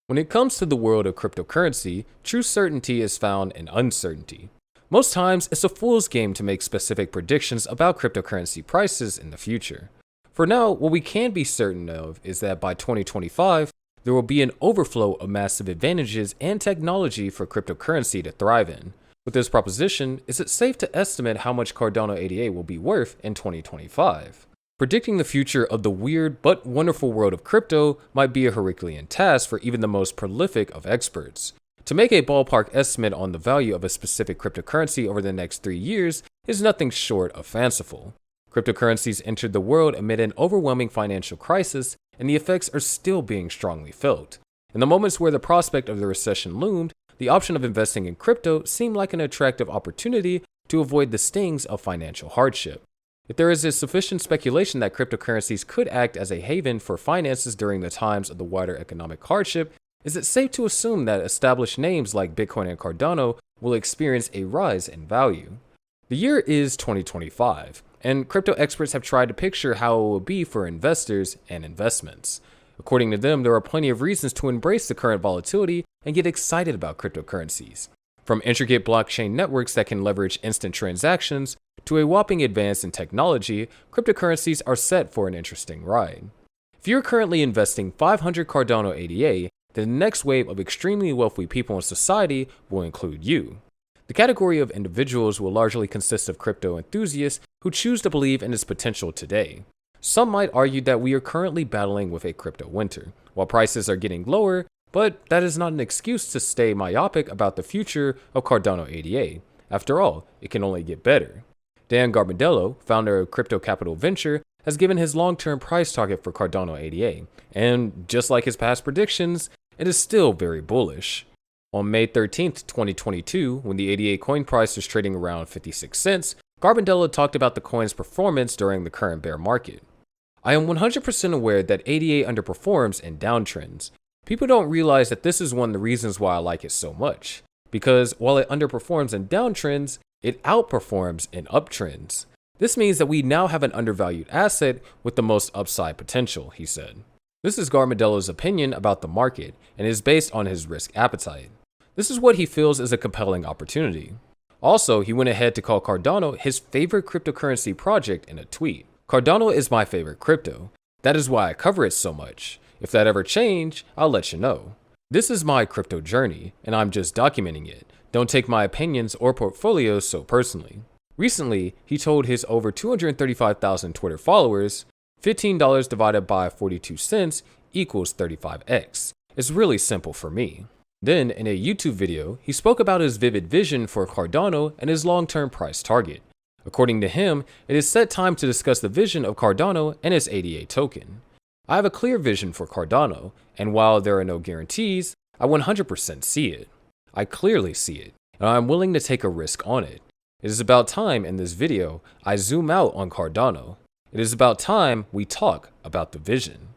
When it comes to the world of cryptocurrency, true certainty is found in uncertainty. Most times, it's a fool's game to make specific predictions about cryptocurrency prices in the future. For now, what we can be certain of is that by 2025, there will be an overflow of massive advantages and technology for cryptocurrency to thrive in. With this proposition, is it safe to estimate how much Cardano ADA will be worth in 2025? Predicting the future of the weird but wonderful world of crypto might be a Herculean task for even the most prolific of experts. To make a ballpark estimate on the value of a specific cryptocurrency over the next 3 years is nothing short of fanciful. Cryptocurrencies entered the world amid an overwhelming financial crisis, and the effects are still being strongly felt. In the moments where the prospect of the recession loomed, the option of investing in crypto seemed like an attractive opportunity to avoid the stings of financial hardship. If there is a sufficient speculation that cryptocurrencies could act as a haven for finances during the times of the wider economic hardship, is it safe to assume that established names like Bitcoin and Cardano will experience a rise in value? The year is 2025, and crypto experts have tried to picture how it will be for investors and investments. According to them, there are plenty of reasons to embrace the current volatility and get excited about cryptocurrencies. From intricate blockchain networks that can leverage instant transactions to a whopping advance in technology, cryptocurrencies are set for an interesting ride. If you're currently investing 500 Cardano ADA, then the next wave of extremely wealthy people in society will include you. The category of individuals will largely consist of crypto enthusiasts who choose to believe in its potential today. Some might argue that we are currently battling with a crypto winter, while prices are getting lower, but that is not an excuse to stay myopic about the future of Cardano ADA. After all, it can only get better. Dan Gambardello, founder of Crypto Capital Venture, has given his long-term price target for Cardano ADA, and just like his past predictions, it is still very bullish. On May 13, 2022, when the ADA coin price was trading around 56 cents, Gambardello talked about the coin's performance during the current bear market. I am 100% aware that ADA underperforms in downtrends. People don't realize that this is one of the reasons why I like it so much, because while it underperforms in downtrends, it outperforms in uptrends. This means that we now have an undervalued asset with the most upside potential, he said. This is Gambardello's opinion about the market and is based on his risk appetite. This is what he feels is a compelling opportunity. Also, he went ahead to call Cardano his favorite cryptocurrency project in a tweet. Cardano is my favorite crypto. That is why I cover it so much. If that ever change, I'll let you know. This is my crypto journey, and I'm just documenting it. Don't take my opinions or portfolios so personally. Recently, he told his over 235,000 Twitter followers, $15 divided by 42 cents equals 35x. It's really simple for me. Then, in a YouTube video, he spoke about his vivid vision for Cardano and his long-term price target. According to him, it is set time to discuss the vision of Cardano and its ADA token. I have a clear vision for Cardano, and while there are no guarantees, I 100% see it. I clearly see it, and I am willing to take a risk on it. It is about time in this video I zoom out on Cardano. It is about time we talk about the vision.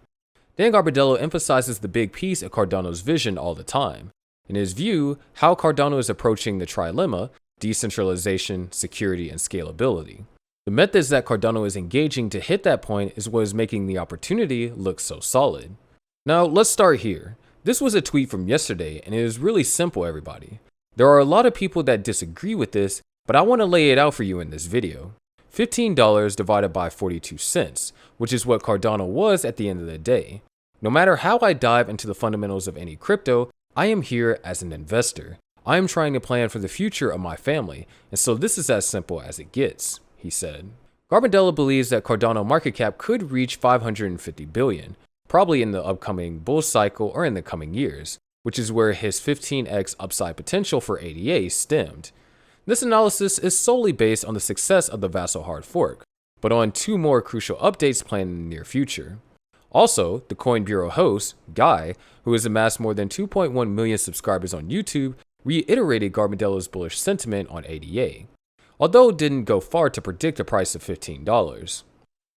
Dan Gambardello emphasizes the big piece of Cardano's vision all the time. In his view, how Cardano is approaching the trilemma, decentralization, security, and scalability. The methods that Cardano is engaging to hit that point is what is making the opportunity look so solid. Now, let's start here. This was a tweet from yesterday, and it is really simple, everybody. There are a lot of people that disagree with this, but I want to lay it out for you in this video. $15 divided by 42 cents, which is what Cardano was at the end of the day. No matter how I dive into the fundamentals of any crypto, I am here as an investor. I am trying to plan for the future of my family, and so this is as simple as it gets, he said. Gambardello believes that Cardano market cap could reach 550 billion, probably in the upcoming bull cycle or in the coming years, which is where his 15x upside potential for ADA stemmed. This analysis is solely based on the success of the Vassal hard fork, but on 2 more crucial updates planned in the near future. Also, the Coin Bureau host, Guy, who has amassed more than 2.1 million subscribers on YouTube, reiterated Gambardello's bullish sentiment on ADA, although it didn't go far to predict a price of $15.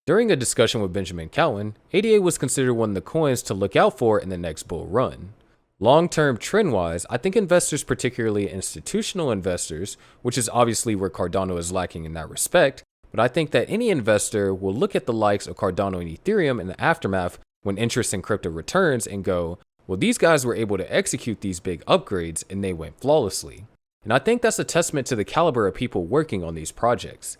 During a discussion with Benjamin Cowan, ADA was considered one of the coins to look out for in the next bull run. Long-term trend-wise, I think investors, particularly institutional investors, which is obviously where Cardano is lacking in that respect, but I think that any investor will look at the likes of Cardano and Ethereum in the aftermath when interest in crypto returns and go, Well, these guys were able to execute these big upgrades and they went flawlessly. And I think that's a testament to the caliber of people working on these projects,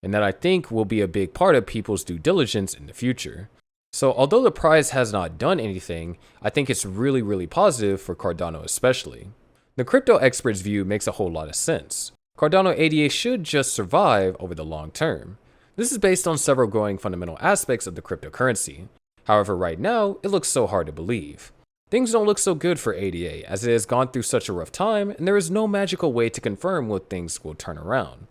and that I think will be a big part of people's due diligence in the future. So although the price has not done anything, I think it's really positive for Cardano especially. The crypto expert's view makes a whole lot of sense. Cardano ADA should just survive over the long term. This is based on several growing fundamental aspects of the cryptocurrency. However, right now, it looks so hard to believe. Things don't look so good for ADA as it has gone through such a rough time, and there is no magical way to confirm when things will turn around.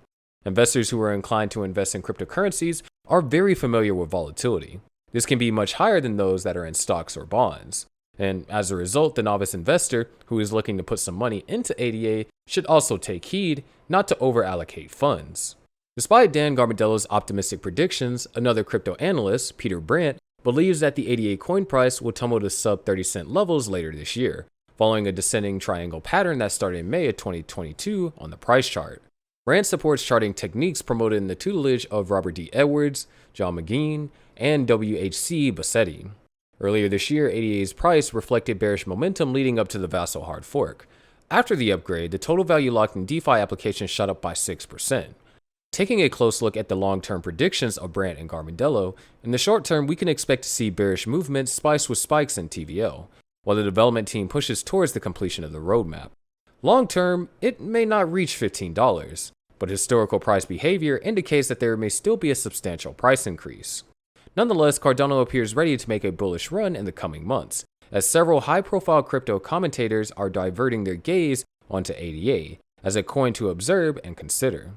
Investors who are inclined to invest in cryptocurrencies are very familiar with volatility. This can be much higher than those that are in stocks or bonds. And as a result, the novice investor who is looking to put some money into ADA should also take heed not to over-allocate funds. Despite Dan Gambardello's optimistic predictions, another crypto analyst, Peter Brandt, believes that the ADA coin price will tumble to sub 30-cent levels later this year, following a descending triangle pattern that started in May of 2022 on the price chart. Brandt supports charting techniques promoted in the tutelage of Robert D. Edwards, John McGinn, and W.H.C. Bassetti. Earlier this year, ADA's price reflected bearish momentum leading up to the Vassal hard fork. After the upgrade, the total value locked in DeFi applications shot up by 6%. Taking a close look at the long-term predictions of Brandt and Gambardello, in the short term we can expect to see bearish movements spiced with spikes in TVL, while the development team pushes towards the completion of the roadmap. Long term, it may not reach $15, but historical price behavior indicates that there may still be a substantial price increase. Nonetheless, Cardano appears ready to make a bullish run in the coming months, as several high-profile crypto commentators are diverting their gaze onto ADA as a coin to observe and consider.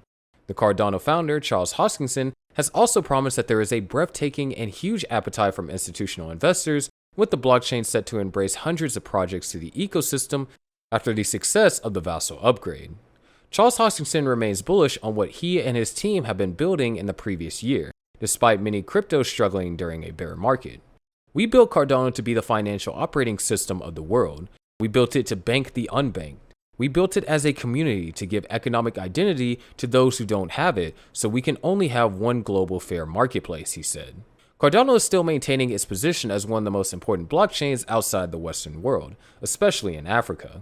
The Cardano founder, Charles Hoskinson, has also promised that there is a breathtaking and huge appetite from institutional investors, with the blockchain set to embrace hundreds of projects to the ecosystem after the success of the Vassal upgrade. Charles Hoskinson remains bullish on what he and his team have been building in the previous year, despite many cryptos struggling during a bear market. We built Cardano to be the financial operating system of the world. We built it to bank the unbanked. We built it as a community to give economic identity to those who don't have it, so we can only have one global fair marketplace, he said. Cardano is still maintaining its position as one of the most important blockchains outside the Western world, especially in Africa.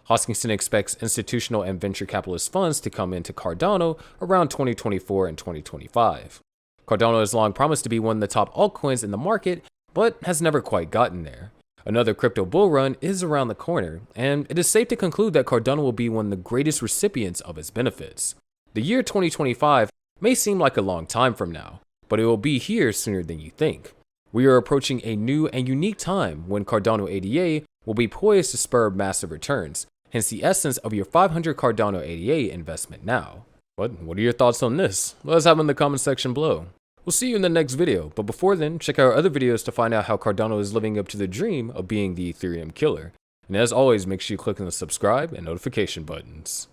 Hoskinson expects institutional and venture capitalist funds to come into Cardano around 2024 and 2025. Cardano has long promised to be one of the top altcoins in the market, but has never quite gotten there. Another crypto bull run is around the corner, and it is safe to conclude that Cardano will be one of the greatest recipients of its benefits. The year 2025 may seem like a long time from now, but it will be here sooner than you think. We are approaching a new and unique time when Cardano ADA will be poised to spur massive returns, hence the essence of your 500 Cardano ADA investment now. But what are your thoughts on this? Let us have them in the comment section below. We'll see you in the next video, but before then, check out our other videos to find out how Cardano is living up to the dream of being the Ethereum killer. And as always, make sure you click on the subscribe and notification buttons.